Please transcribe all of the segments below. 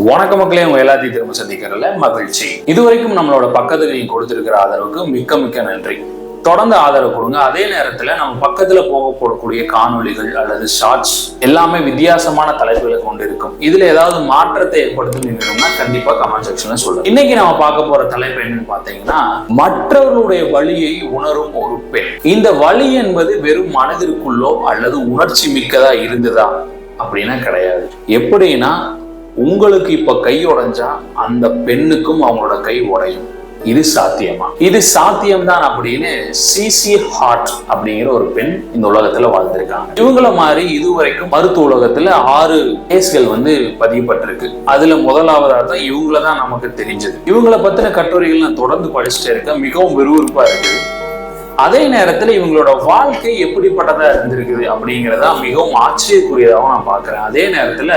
வணக்க மக்களே, உங்க எல்லாத்தையும் திரும்ப சந்திக்கிறதுல மகிழ்ச்சி. இதுவரைக்கும் நம்மளோட பக்கத்துக்கு நீங்க கொடுத்திருக்கிற ஆதரவுக்கு மிக்க மிக்க நன்றி. தொடர்ந்து ஆதரவு கொடுங்க. அதே நேரத்துல நம்ம பக்கத்துல போடக்கூடிய காணொலிகள் அல்லது ஷார்ட்ஸ் எல்லாமே வித்தியாசமான தலைப்புகளை கொண்டு இருக்கும். இதுல ஏதாவது மாற்றத்தை ஏற்படுத்தணும்னா கண்டிப்பா கமெண்ட் செக்ஷன்ல சொல்லுங்க. இன்னைக்கு நம்ம பார்க்க போற தலைப்பு என்னன்னு பாத்தீங்கன்னா, மற்றவர்களுடைய வலியை உணரும் ஒரு பெண். இந்த வலி என்பது வெறும் மனதிற்குள்ளோ அல்லது உணர்ச்சி மிக்கதா இருந்ததா அப்படின்னா கிடையாது. எப்படின்னா, உங்களுக்கு இப்ப கை உடைஞ்சா அந்த பெண்ணுக்கும் அவங்களோட கை உடையும். இது சாத்தியமா? இது சாத்தியம்தான் அப்படின்னு சிசி ஹார்ட் அப்படிங்கிற ஒரு பெண் இந்த உலகத்துல வாழ்ந்திருக்காங்க. இவங்கள மாதிரி இதுவரைக்கும் மருத்துவ உலகத்துல 6 கேஸ்கள் பதியப்பட்டிருக்கு. அதுல முதலாவதா தான் இவங்களதான் நமக்கு தெரிஞ்சது. இவங்கள பத்தின கட்டுரைகள் நான் தொடர்ந்து படிச்சுட்டே இருக்கேன். மிகவும் விறுவிறுப்பா இருக்குது. அதே நேரத்துல இவங்களோட வாழ்க்கை எப்படிப்பட்டதா இருந்திருக்குது அப்படிங்கிறதா மிகவும் ஆச்சரியக்குரியதாகவும் நான் பாக்குறேன். அதே நேரத்துல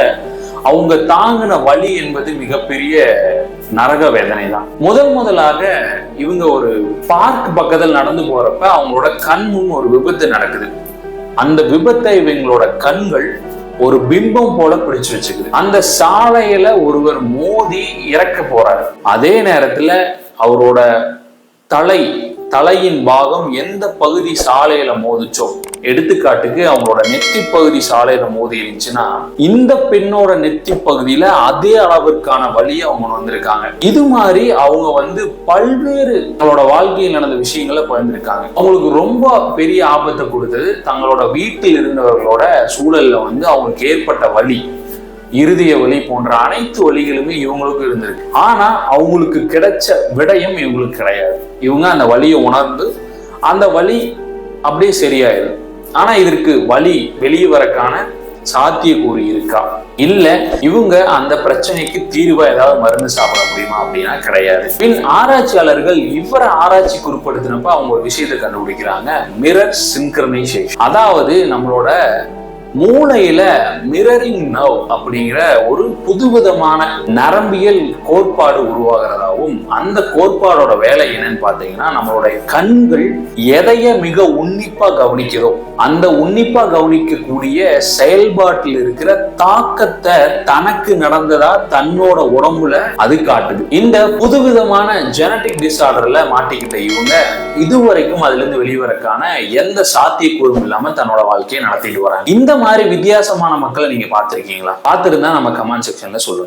அவங்க தாங்கின வலி என்பது மிகப்பெரிய நரக வேதனை தான். முதலாக இவங்க ஒரு பார்க் பக்கத்தில் நடந்து போறப்ப அவங்களோட கண் முன் ஒரு விபத்து நடக்குது. அந்த விபத்தை இவங்களோட கண்கள் ஒரு பிம்பம் போல பிடிச்சு வச்சுக்குது. அந்த சாலையில ஒருவர் மோதி இறக்க போறாரு. அதே நேரத்துல அவரோட தலையின் பாகம் எந்த பகுதி சாலையில மோதிச்சோ, எடுத்துக்காட்டுக்கு அவங்களோட நெத்தி பகுதி சாலையில மோதி இருந்துச்சுன்னா, இந்த பெண்ணோட நெத்தி பகுதியில அதே அளவிற்கான வலியை அவங்க வந்திருக்காங்க. இது மாதிரி அவங்க பல்வேறு அவங்களோட வாழ்க்கையில் நடந்த விஷயங்களை பகிர்ந்திருக்காங்க. அவங்களுக்கு ரொம்ப பெரிய ஆபத்தை கொடுத்தது தங்களோட வீட்டில் இருந்தவர்களோட சூழல்ல அவங்களுக்கு ஏற்பட்ட வலி, இருதய வலி போன்ற அனைத்து வலிகளுமே இவங்களுக்கு இருந்திருக்கு. ஆனா அவங்களுக்கு கிடைச்ச விடயம் இவங்களுக்கு கிடையாது. இவங்க அந்த வலியை உணர்ந்து அந்த வலி அப்படியே சரியாயிடும். ஆனா இதற்கு வலி வெளியே வரக்கான சாத்தியக்கூறு இருக்கா? இல்ல இவங்க அந்த பிரச்சனைக்கு தீர்வா ஏதாவது மருந்து சாப்பிட முடியுமா அப்படின்னா கிடையாது. பின் ஆராய்ச்சியாளர்கள் இவரை ஆராய்ச்சிக்கு உட்படுத்தினப்ப அவங்க ஒரு விஷயத்தை கண்டுபிடிக்கிறாங்க, மிரர் சின்க்ரனைசேஷன். அதாவது நம்மளோட மூளையில மிரரிங் நர்வ் அப்படிங்கிற ஒரு புதுவிதமான நரம்பியல் கோட்பாடு உருவாகிறதாவும், அந்த கோட்பாடோட வேலை என்னன்னு பாத்தீங்கன்னா, நம்மளுடைய கண்கள் எதைய மிக உன்னிப்பா கவனிக்கிறதோ அந்த உன்னிப்பா கவனிக்கக்கூடிய செயல்பாட்டில் இருக்கிற தாக்கத்தை தனக்கு நடந்ததா தன்னோட உடம்புல அது காட்டுது. இந்த புதுவிதமான ஜெனடிக் டிசார்டர்ல மாட்டிக்கிட்ட இவங்க இதுவரைக்கும் அதுல இருந்து வெளிவரக்கான எந்த சாத்தியக்கூறும் இல்லாம தன்னோட வாழ்க்கையை நடத்திட்டு வராங்க. இந்த மாதிரி வித்தியாசமான மக்களை நீங்க பார்த்திருக்கீங்களா? பார்த்திருந்தா நம்ம கமெண்ட் செக்ஷன்ல சொல்லுங்க.